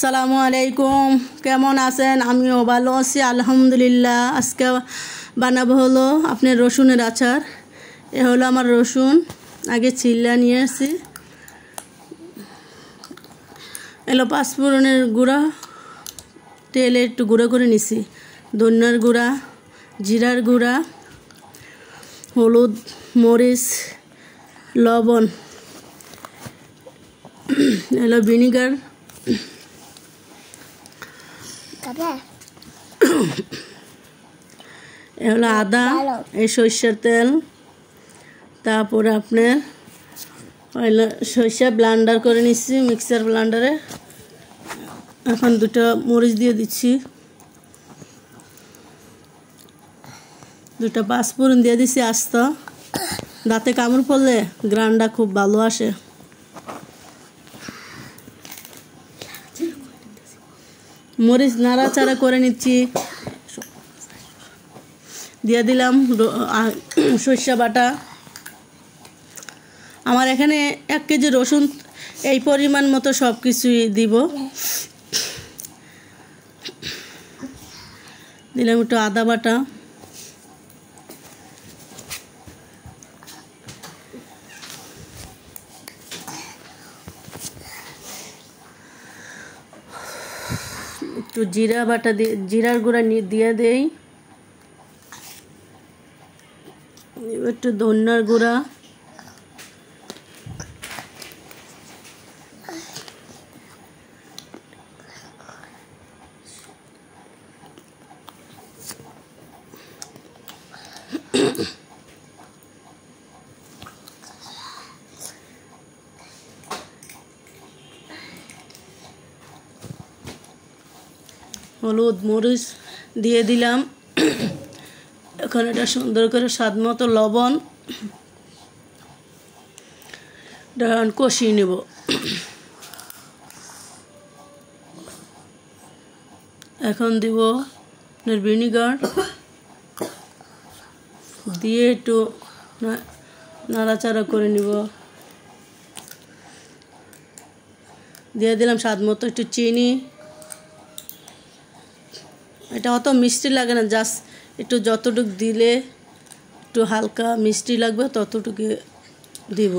সালামু আলাইকুম, কেমন আছেন? আমিও ভালো আছি আলহামদুলিল্লাহ। আজকে বানাবো হলো আপনার রসুনের আচার। এ হলো আমার রসুন, আগে ছিলা নিয়ে আসছি। এলো পাঁচফোড়নের গুঁড়া, তেলে একটু গুঁড়ো করে নিছি, ধনিয়ার গুঁড়া, জিরার গুঁড়া, হলুদ, মরিচ, লবণ, এলো ভিনিগার, এ হলো আদা, এই সরষের তেল, তারপরে আপনার হইলো সরষে ব্লান্ডার করে নিচ্ছি মিক্সার ব্লান্ডারে। এখন দুটো মরিচ দিয়ে দিচ্ছি, দুটো পাঁচফোড়ন দিয়ে দিচ্ছি আস্ত, দাঁতে কামড় পড়লে গ্রানটা খুব ভালো আসে। মরিচ নাড়াচাড়া করে নিচ্ছি, দিয়ে দিলাম সরষে বাটা। আমার এখানে 1 কেজি রসুন, এই পরিমাণ মতো সব কিছুই দিব। দিলাম একটু আদা বাটা, একটু জিরা বাটা দিয়ে জিরার গুঁড়া দিয়ে দেই, একটু ধনিয়ার গুঁড়া, হলুদ, মরিচ দিয়ে দিলাম। এখন এটা সুন্দর করে স্বাদ মতো লবণ কষিয়ে নেব। এখন দিব ভিনিগার, দিয়ে একটু নাড়াচাড়া করে নিব। দিয়ে দিলাম স্বাদ মতো একটু চিনি। এটা অত মিষ্টি লাগে না, জাস্ট একটু যতটুকু দিলে একটু হালকা মিষ্টি লাগবে ততটুকু দিব।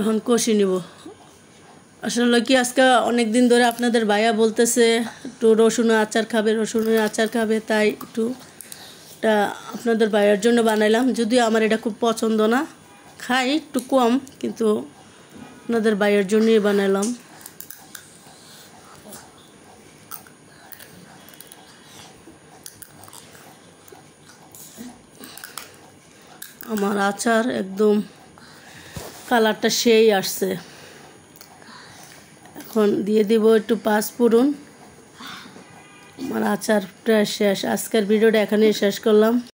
এখন কষি নিব। আসলে কি আজকে অনেক দিন ধরে আপনাদের ভাইয়া বলতেছে একটু রসুনের আচার খাবে, রসুনের আচার খাবে, তাই একটু এটা আপনাদের ভাইয়ার জন্য বানাইলাম। যদিও আমার এটা খুব পছন্দ না, খাই একটু কম, কিন্তু আপনাদের ভাইয়ার জন্যই বানাইলাম। আমার আচার একদম কালারটা সেই আসছে। এখন দিয়ে দিব একটু পাঁচফোড়ন। আমার আচার প্রায় শেষ। আজকের ভিডিওটা এখানেই শেষ করলাম।